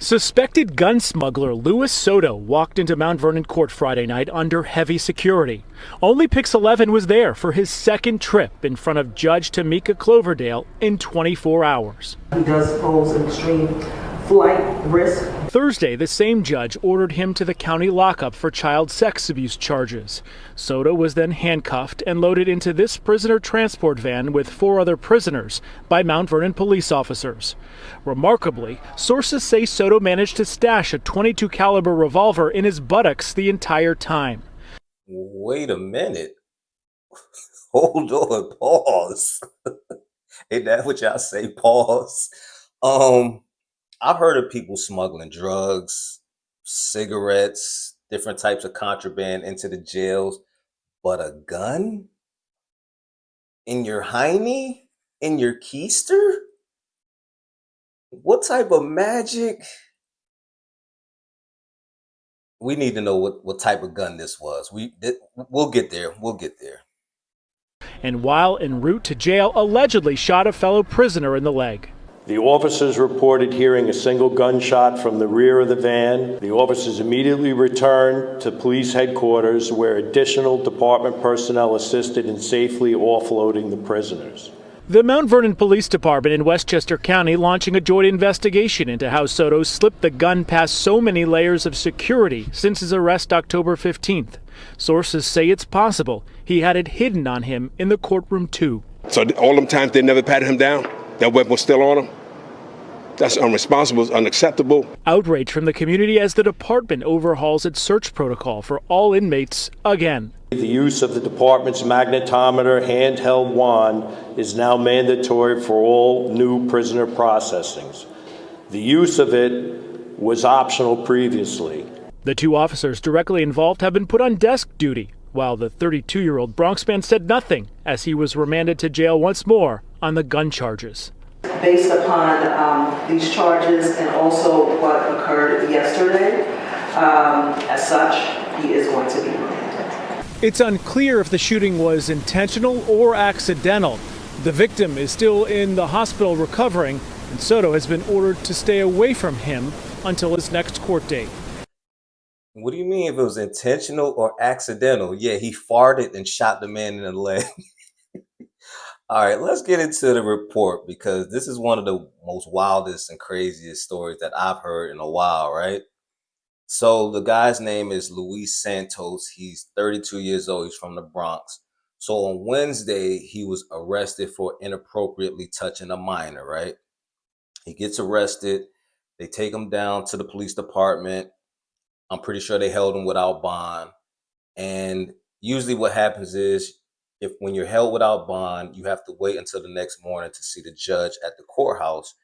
Suspected gun smuggler Louis Soto walked into Mount Vernon court Friday night under heavy security. Only Pix 11 was there for his second trip in front of Judge Tamika Cloverdale in 24 hours. He does pose an extreme flight risk. Thursday, the same judge ordered him to the county lockup for child sex abuse charges. Soto was then handcuffed and loaded into this prisoner transport van with 4 other prisoners by Mount Vernon police officers. Remarkably, sources say Soto managed to stash a .22 caliber revolver in his buttocks the entire time. Wait a minute. Hold on, pause. Ain't that what y'all say, pause? I've heard of people smuggling drugs, cigarettes, different types of contraband into the jails, but a gun? In your hiney? In your keister? What type of magic? We need to know what type of gun this was. We'll get there. We'll get there. And while en route to jail, allegedly shot a fellow prisoner in the leg. The officers reported hearing a single gunshot from the rear of the van. The officers immediately returned to police headquarters where additional department personnel assisted in safely offloading the prisoners. The Mount Vernon Police Department in Westchester County launching a joint investigation into how Soto slipped the gun past so many layers of security since his arrest October 15th. Sources say it's possible he had it hidden on him in the courtroom too. So all them times they never patted him down? That weapon was still on him? That's unresponsible, it's unacceptable. Outrage from the community as the department overhauls its search protocol for all inmates again. The use of the department's magnetometer handheld wand is now mandatory for all new prisoner processings. The use of it was optional previously. The 2 officers directly involved have been put on desk duty, while the 32-year-old Bronx man said nothing as he was remanded to jail once more on the gun charges. Based upon these charges and also what occurred yesterday, as such, he is going to be remanded. It's unclear if the shooting was intentional or accidental. The victim is still in the hospital recovering, and Soto has been ordered to stay away from him until his next court date. What do you mean if it was intentional or accidental? Yeah, he farted and shot the man in the leg. All right, let's get into the report because this is one of the most wildest and craziest stories that I've heard in a while, right? So the guy's name is Luis Santos. He's 32 years old. He's from the Bronx. So on Wednesday, he was arrested for inappropriately touching a minor, right? He gets arrested. They take him down to the police department. I'm pretty sure they held him without bond. And usually what happens is when you're held without bond, you have to wait until the next morning to see the judge at the courthouse.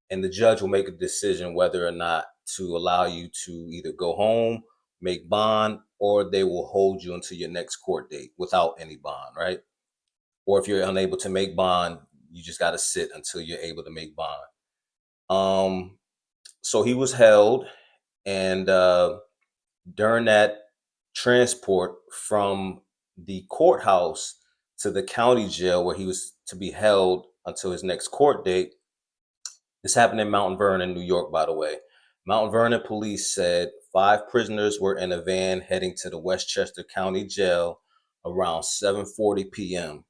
And the judge will make a decision whether or not to allow you to either go home, make bond, or they will hold you until your next court date without any bond, right? Or if you're unable to make bond, you just got to sit until you're able to make bond. So he was held, and during that transport from the courthouse to the county jail where he was to be held until his next court date. This happened in Mount Vernon, New York, by the way. Mount Vernon police said 5 prisoners were in a van heading to the Westchester County Jail around 7:40 p.m.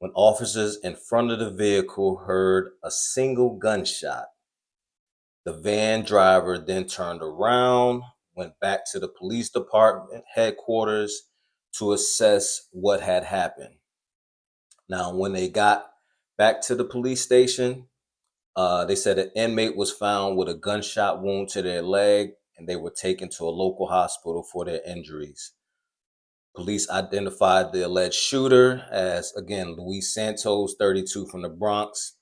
when officers in front of the vehicle heard a single gunshot. The van driver then turned around, went back to the police department headquarters to assess what had happened. Now, when they got back to the police station, they said an inmate was found with a gunshot wound to their leg, and they were taken to a local hospital for their injuries. Police identified the alleged shooter as, again, Luis Santos, 32, from the Bronx.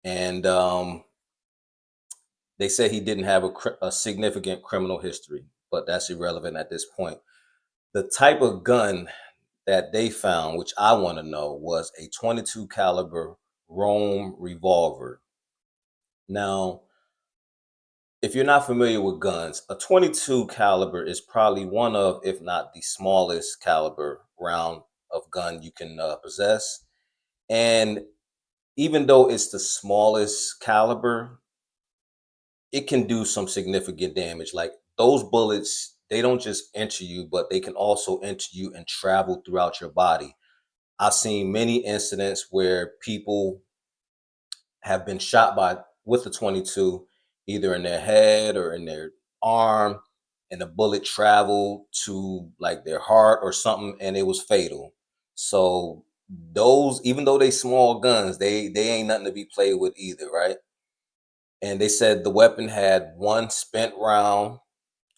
And they said he didn't have a significant criminal history, but that's irrelevant at this point. The type of gun that they found, which I want to know, was a .22 caliber Rome revolver. Now, if you're not familiar with guns, a .22 caliber is probably one of, if not the smallest caliber round of gun you can possess. And even though it's the smallest caliber, it can do some significant damage. Like those bullets, they don't just enter you, but they can also enter you and travel throughout your body. I've seen many incidents where people have been shot with the 22, either in their head or in their arm, and the bullet traveled to like their heart or something, and it was fatal. So those, even though they small guns, they ain't nothing to be played with either, right? And they said the weapon had one spent round,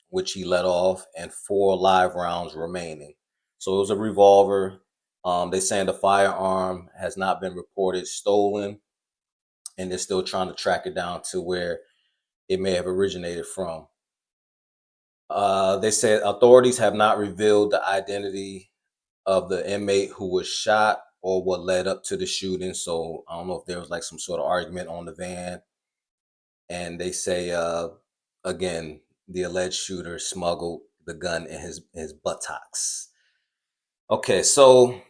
which he let off, and 4 live rounds remaining. So it was a revolver. They saying the firearm has not been reported stolen, and they're still trying to track it down to where it may have originated from. They said authorities have not revealed the identity of the inmate who was shot or what led up to the shooting. So I don't know if there was like some sort of argument on the van. And they say, again, the alleged shooter smuggled the gun in his buttocks. Okay, so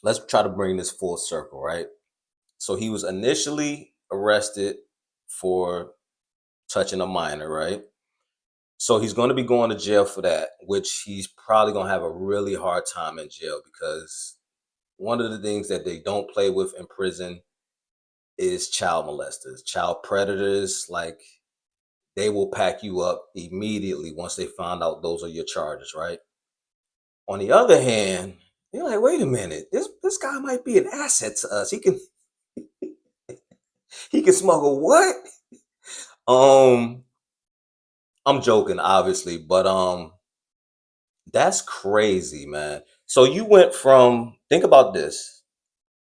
let's try to bring this full circle, right? So he was initially arrested for touching a minor, right? So he's going to be going to jail for that, which he's probably going to have a really hard time in jail, because one of the things that they don't play with in prison is child molesters, child predators. Like, they will pack you up immediately once they find out those are your charges, right? On the other hand, you're like, wait a minute, this guy might be an asset to us. He can smuggle what? I'm joking, obviously, but that's crazy, man. So you went from, think about this.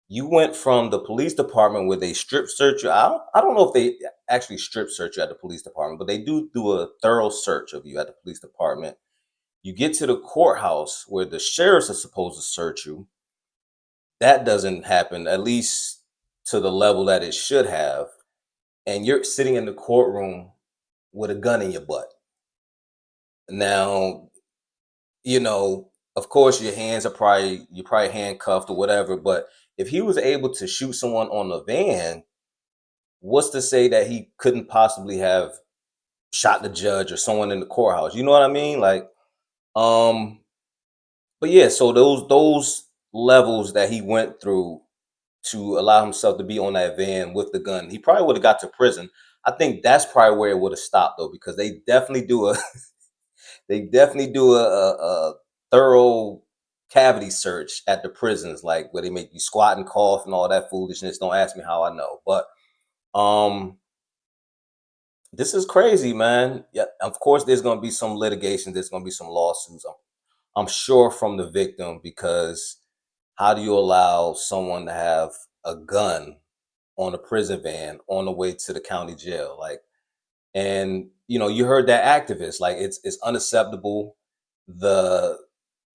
You went from the police department where they strip search you. I don't know if they actually strip search you at the police department, but they do a thorough search of you at the police department. You get to the courthouse where the sheriffs are supposed to search you. That doesn't happen, at least to the level that it should have. And you're sitting in the courtroom with a gun in your butt. Now, of course, you're probably handcuffed or whatever. But if he was able to shoot someone on the van, what's to say that he couldn't possibly have shot the judge or someone in the courthouse? You know what I mean? Like, but yeah, so those levels that he went through to allow himself to be on that van with the gun, he probably would have got to prison. I think that's probably where it would have stopped, though, because they definitely do a a thorough cavity search at the prisons, like where they make you squat and cough and all that foolishness. Don't ask me how I know, but this is crazy, man. Yeah, of course there's gonna be some litigation, there's gonna be some lawsuits. I'm sure from the victim, because how do you allow someone to have a gun on a prison van on the way to the county jail? Like, and you heard that activist, like, it's unacceptable. The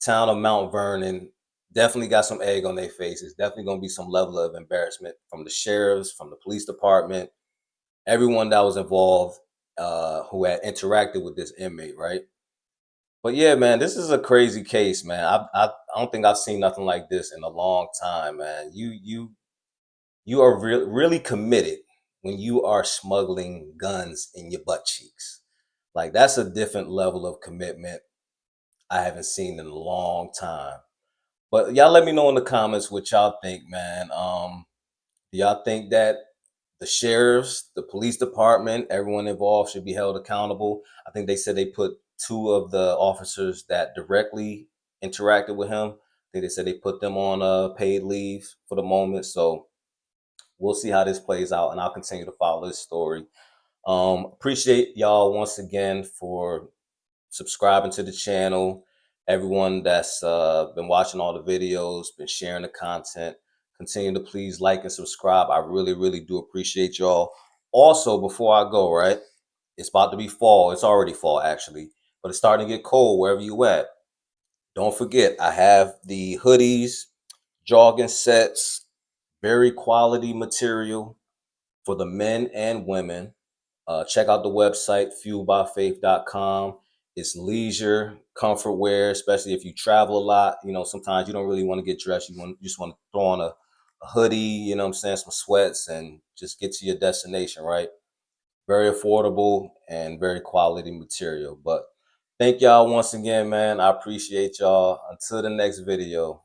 town of Mount Vernon definitely got some egg on their faces. Definitely going to be some level of embarrassment from the sheriffs, from the police department, everyone that was involved, who had interacted with this inmate, right? But yeah, man, this is a crazy case, man. I don't think I've seen nothing like this in a long time, man. You are really committed when you are smuggling guns in your butt cheeks. Like, that's a different level of commitment I haven't seen in a long time. But y'all let me know in the comments what y'all think, man. Do y'all think that the sheriffs, the police department, everyone involved should be held accountable? I think they said they put 2 of the officers that directly interacted with him. I think they said they put them on paid leave for the moment. So we'll see how this plays out, and I'll continue to follow this story. Appreciate y'all once again for subscribing to the channel. Everyone that's been watching all the videos, been sharing the content, continue to please like and subscribe. I really, really do appreciate y'all. Also, before I go, right, it's about to be fall. It's already fall, actually, but it's starting to get cold wherever you at. Don't forget, I have the hoodies, jogging sets, very quality material for the men and women. Check out the website, fuelbyfaith.com. It's leisure, comfort wear, especially if you travel a lot. Sometimes you don't really want to get dressed. You just want to throw on a hoodie, some sweats, and just get to your destination, right? very affordable and very quality material. But thank y'all once again, man. I appreciate y'all. Until the next video.